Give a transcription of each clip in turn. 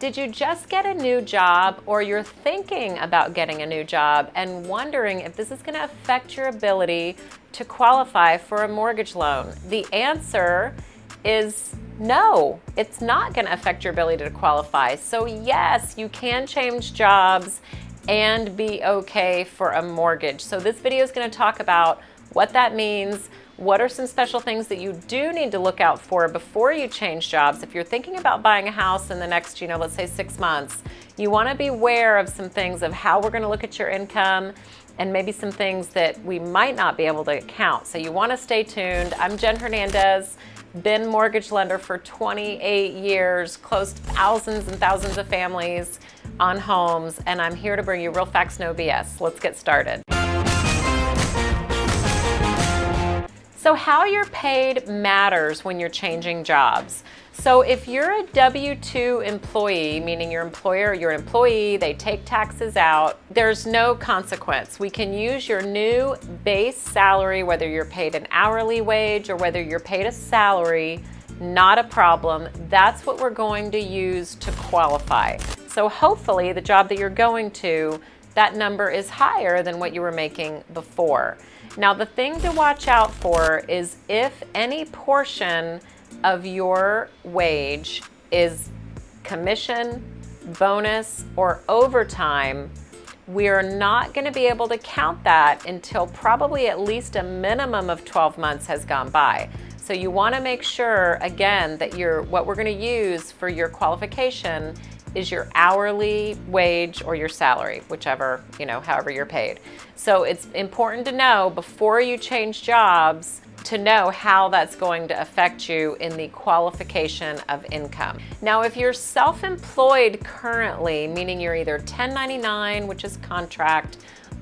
Did you just get a new job, or you're thinking about getting a new job and wondering if this is going to affect your ability to qualify for a mortgage loan? The answer is no, it's not going to affect your ability to qualify. So yes, you can change jobs and be okay for a mortgage. So this video is going to talk about what that means. What are some special things that you do need to look out for before you change jobs? If you're thinking about buying a house in the next, let's say 6 months, you want to be aware of some things of how we're going to look at your income and maybe some things that we might not be able to count. So you want to stay tuned. I'm Jen Hernandez, been mortgage lender for 28 years, closed thousands and thousands of families on homes, and I'm here to bring you real facts, no BS. Let's get started. So how you're paid matters when you're changing jobs. So if you're a W-2 employee, meaning your employer, your employee, they take taxes out, there's no consequence. We can use your new base salary, whether you're paid an hourly wage or whether you're paid a salary, not a problem. That's what we're going to use to qualify. So hopefully the job that you're going to, that number is higher than what you were making before. Now, the thing to watch out for is if any portion of your wage is commission, bonus, or overtime, we are not going to be able to count that until probably at least a minimum of 12 months has gone by. So you want to make sure, again, that what we're going to use for your qualification is your hourly wage or your salary, whichever, however you're paid. So it's important to know before you change jobs to know how that's going to affect you in the qualification of income. Now, if you're self-employed currently, meaning you're either 1099, which is contract,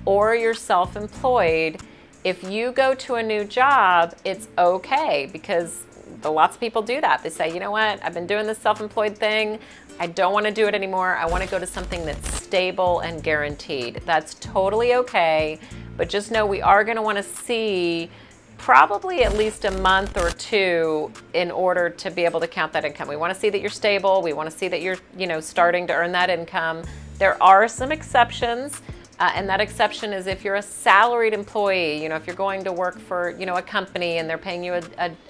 or you're self-employed, if you go to a new job, it's okay because lots of people do that. They say, you know what, I've been doing this self-employed thing. I don't want to do it anymore. I want to go to something that's stable and guaranteed. That's totally okay, but just know we are going to want to see probably at least a month or two in order to be able to count that income. We want to see that you're stable. We want to see that you're, starting to earn that income. There are some exceptions, and that exception is if you're a salaried employee, if you're going to work for, a company and they're paying you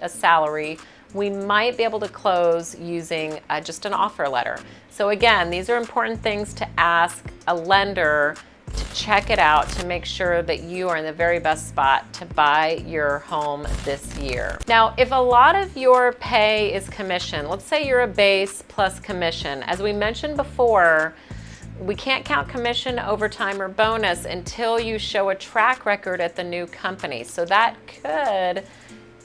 a salary, we might be able to close using just an offer letter. So again, these are important things to ask a lender to check it out to make sure that you are in the very best spot to buy your home this year. Now, if a lot of your pay is commission, let's say you're a base plus commission, as we mentioned before, we can't count commission, overtime, or bonus until you show a track record at the new company. So that could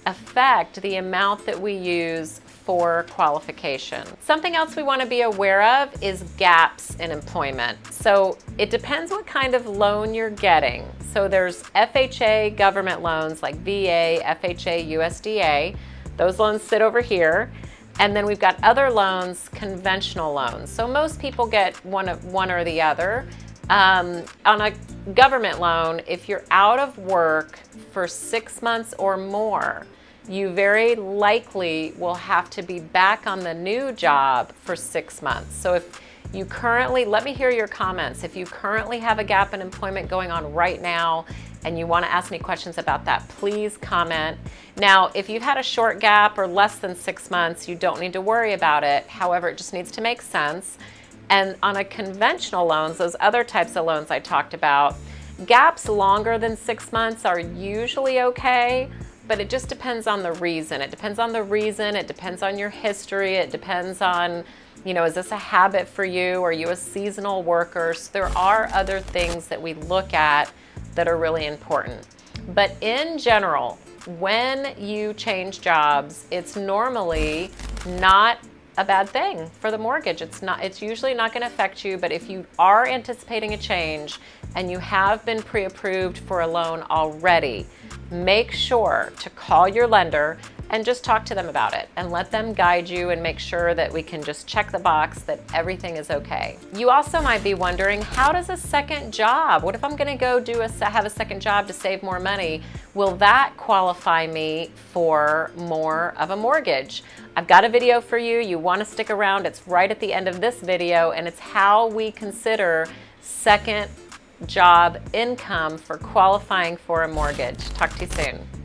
affect the amount that we use for qualification. Something else we want to be aware of is gaps in employment. So it depends what kind of loan you're getting. So there's FHA government loans like VA, FHA, USDA. Those loans sit over here. And then we've got other loans, conventional loans. So most people get one or the other. On a government loan, if you're out of work for 6 months or more, you very likely will have to be back on the new job for 6 months. So if you currently, let me hear your comments. If you currently have a gap in employment going on right now and you want to ask me questions about that, please comment. Now, if you've had a short gap or less than 6 months, you don't need to worry about it. However, it just needs to make sense. And on a conventional loans, those other types of loans I talked about, gaps longer than 6 months are usually okay, but it just depends on the reason. It depends on the reason, it depends on your history, it depends on, is this a habit for you? Are you a seasonal worker? So there are other things that we look at that are really important. But in general, when you change jobs, it's normally not a bad thing for the mortgage. It's usually not going to affect you, but if you are anticipating a change and you have been pre-approved for a loan already, make sure to call your lender and just talk to them about it and let them guide you and make sure that we can just check the box that everything is okay. You also might be wondering, how does a second job, what if I'm going to go have a second job to save more money? will that qualify me for more of a mortgage? I've got a video for you. You want to stick around. It's right at the end of this video, and it's how we consider second job income for qualifying for a mortgage. Talk to you soon.